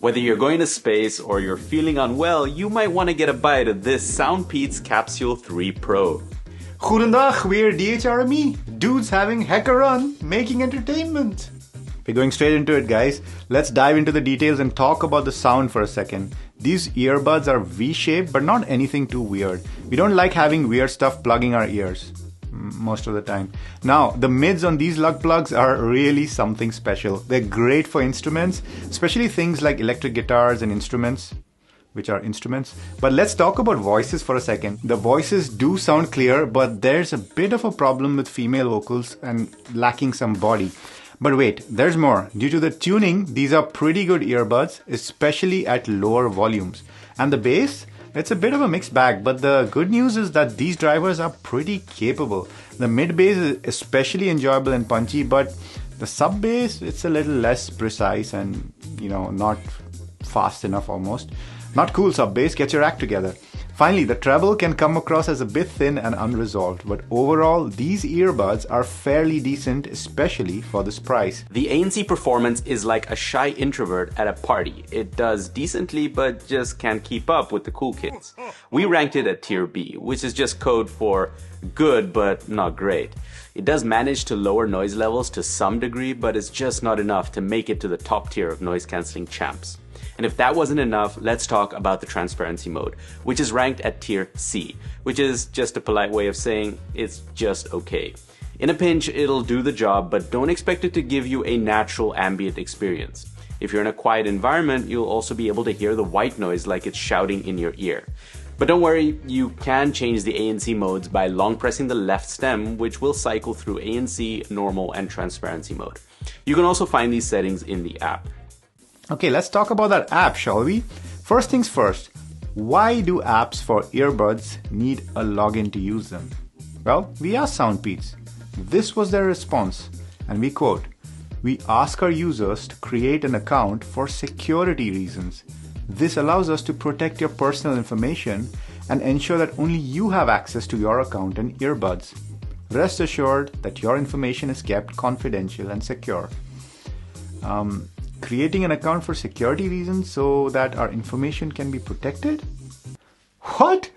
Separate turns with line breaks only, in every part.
Whether you're going to space or you're feeling unwell, you might want to get a bite of this SoundPeats Capsule 3 Pro.
Goedendag, we're DHRME. Dudes having hacker run, making entertainment. We're going straight into it, guys. Let's dive into the details and talk about the sound for a second. These earbuds are V-shaped, but not anything too weird. We don't like having weird stuff plugging our ears most of the time. Now, the mids on these lug plugs are really something special. They're great for instruments, especially things like electric guitars and instruments, which are instruments. But let's talk about voices for a second. The voices do sound clear, but there's a bit of a problem with female vocals and lacking some body. But wait, there's more. Due to the tuning, these are pretty good earbuds, especially at lower volumes. And the bass? It's a bit of a mixed bag, but the good news is that these drivers are pretty capable. The mid bass is especially enjoyable and punchy, but the sub bass, it's a little less precise and, not fast enough almost. Not cool sub bass, get your act together. Finally, the treble can come across as a bit thin and unresolved, but overall, these earbuds are fairly decent, especially for this price.
The ANC performance is like a shy introvert at a party. It does decently, but just can't keep up with the cool kids. We ranked it at tier B, which is just code for good, but not great. It does manage to lower noise levels to some degree, but it's just not enough to make it to the top tier of noise-canceling champs. And if that wasn't enough, let's talk about the transparency mode, which is ranked at tier C, which is just a polite way of saying it's just okay. In a pinch, it'll do the job, but don't expect it to give you a natural ambient experience. If you're in a quiet environment, you'll also be able to hear the white noise like it's shouting in your ear. But don't worry, you can change the ANC modes by long pressing the left stem, which will cycle through ANC, normal, and transparency mode. You can also find these settings in the app.
Okay, let's talk about that app, shall we? First things first, why do apps for earbuds need a login to use them? Well, we asked SoundPeats. This was their response, and we quote, "We ask our users to create an account for security reasons. This allows us to protect your personal information and ensure that only you have access to your account and earbuds. Rest assured that your information is kept confidential and secure." Creating an account for security reasons so that our information can be protected? What?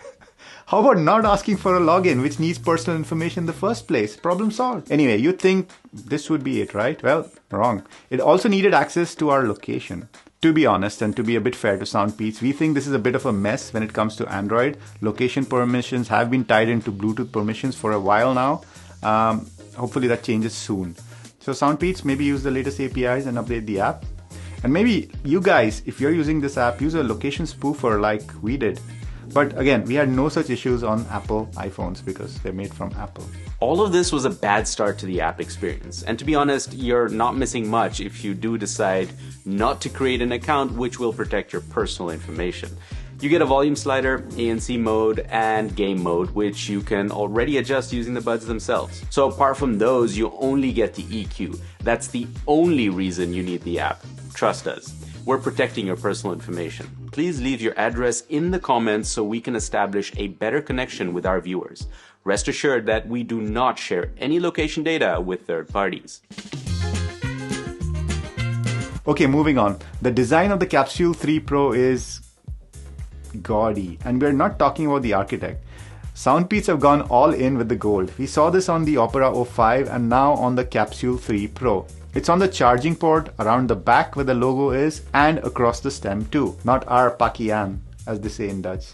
How about not asking for a login, which needs personal information in the first place? Problem solved. Anyway, you'd think this would be it, right? Well, wrong. It also needed access to our location. To be honest, and to be a bit fair to SoundPeats, we think this is a bit of a mess when it comes to Android. Location permissions have been tied into Bluetooth permissions for a while now. Hopefully that changes soon. So SoundPeats, maybe use the latest APIs and update the app. And maybe you guys, if you're using this app, use a location spoofer like we did. But again, we had no such issues on Apple iPhones because they're made from Apple.
All of this was a bad start to the app experience. And to be honest, you're not missing much if you do decide not to create an account which will protect your personal information. You get a volume slider, ANC mode, and game mode, which you can already adjust using the buds themselves. So apart from those, you only get the EQ. That's the only reason you need the app. Trust us, we're protecting your personal information. Please leave your address in the comments so we can establish a better connection with our viewers. Rest assured that we do not share any location data with third parties.
Okay, moving on. The design of the Capsule 3 Pro is gaudy, and we're not talking about the architect. SoundPeats have gone all in with the gold. We saw this on the Opera 05 and now on the Capsule 3 Pro. It's on the charging port, around the back where the logo is, and across the stem too. Not our pakaian, as they say in Dutch.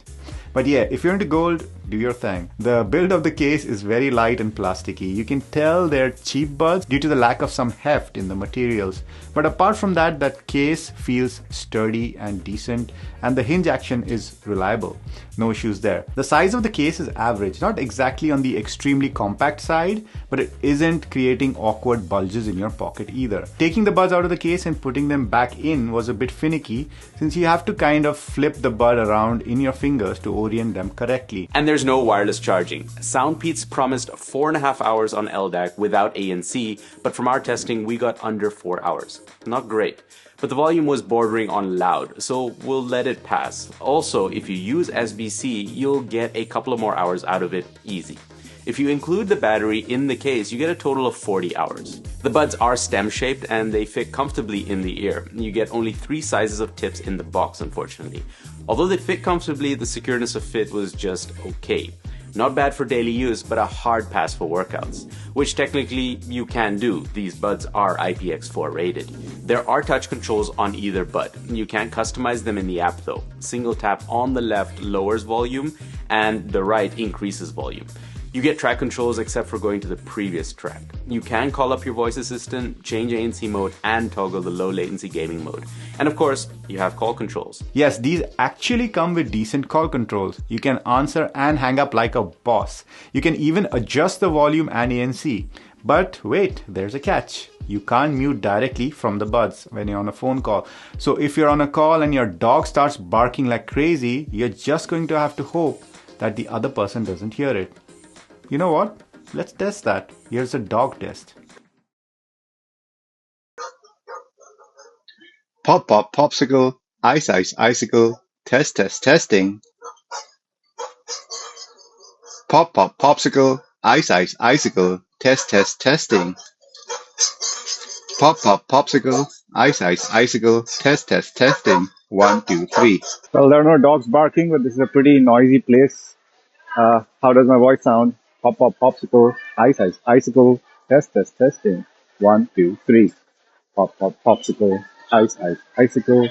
But yeah, if you're into gold, do your thing. The build of the case is very light and plasticky. You can tell they're cheap buds due to the lack of some heft in the materials. But apart from that, that case feels sturdy and decent, and the hinge action is reliable. No issues there. The size of the case is average, not exactly on the extremely compact side, but it isn't creating awkward bulges in your pocket either. Taking the buds out of the case and putting them back in was a bit finicky, since you have to kind of flip the bud around in your fingers to orient them correctly.
And there's no wireless charging. SoundPeats promised 4.5 hours on LDAC without ANC, but from our testing we got under 4 hours. Not great, but the volume was bordering on loud, so we'll let it pass. Also, if you use SBC, you'll get a couple of more hours out of it easy. If you include the battery in the case, you get a total of 40 hours. The buds are stem-shaped and they fit comfortably in the ear. You get only 3 sizes of tips in the box, unfortunately. Although they fit comfortably, the secureness of fit was just okay. Not bad for daily use, but a hard pass for workouts, which technically you can do. These buds are IPX4 rated. There are touch controls on either bud. You can't customize them in the app though. Single tap on the left lowers volume and the right increases volume. You get track controls except for going to the previous track. You can call up your voice assistant, change ANC mode, and toggle the low latency gaming mode. And of course, you have call controls.
Yes, these actually come with decent call controls. You can answer and hang up like a boss. You can even adjust the volume and ANC. But wait, there's a catch. You can't mute directly from the buds when you're on a phone call. So if you're on a call and your dog starts barking like crazy, you're just going to have to hope that the other person doesn't hear it. You know what? Let's test that. Here's a dog test.
Pop, pop, popsicle, ice, ice, icicle, test, test, testing. Pop, pop, popsicle, ice, ice, icicle, test, test, testing. Pop, pop, popsicle, ice, ice, icicle, test, test, testing. 1, 2, 3.
Well, there are no dogs barking, but this is a pretty noisy place. How does my voice sound? Pop, pop, popsicle, ice, ice, icicle, test, test, testing. 1, 2, 3. Pop, pop, popsicle, ice, ice, icicle,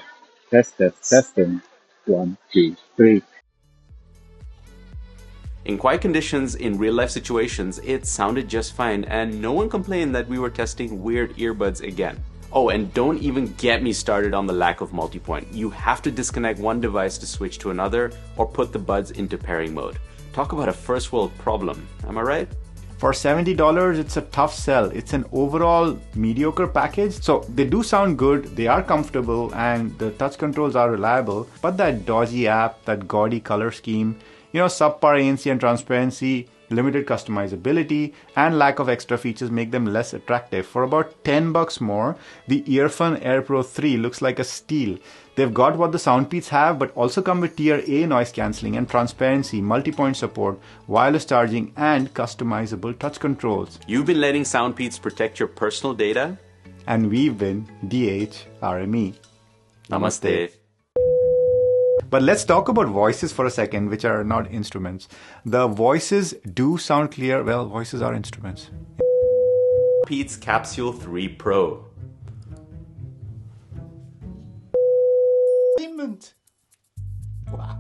test, test, testing. 1, 2, 3.
In quiet conditions, in real-life situations, it sounded just fine, and no one complained that we were testing weird earbuds again. Oh, and don't even get me started on the lack of multipoint. You have to disconnect one device to switch to another, or put the buds into pairing mode. Talk about a first world problem, am I right?
For $70, it's a tough sell. It's an overall mediocre package. So they do sound good, they are comfortable, and the touch controls are reliable. But that dodgy app, that gaudy color scheme, subpar ANC and transparency, limited customizability, and lack of extra features make them less attractive. For about $10 more, the Earphone Air Pro 3 looks like a steal. They've got what the SoundPeats have, but also come with Tier A noise cancelling and transparency, multi-point support, wireless charging, and customizable touch controls.
You've been letting SoundPeats protect your personal data?
And we've been DHRME.
Namaste.
But let's talk about voices for a second, which are not instruments. The voices do sound clear. Well, voices are instruments.
SoundPeats Capsule 3 Pro.
Wow.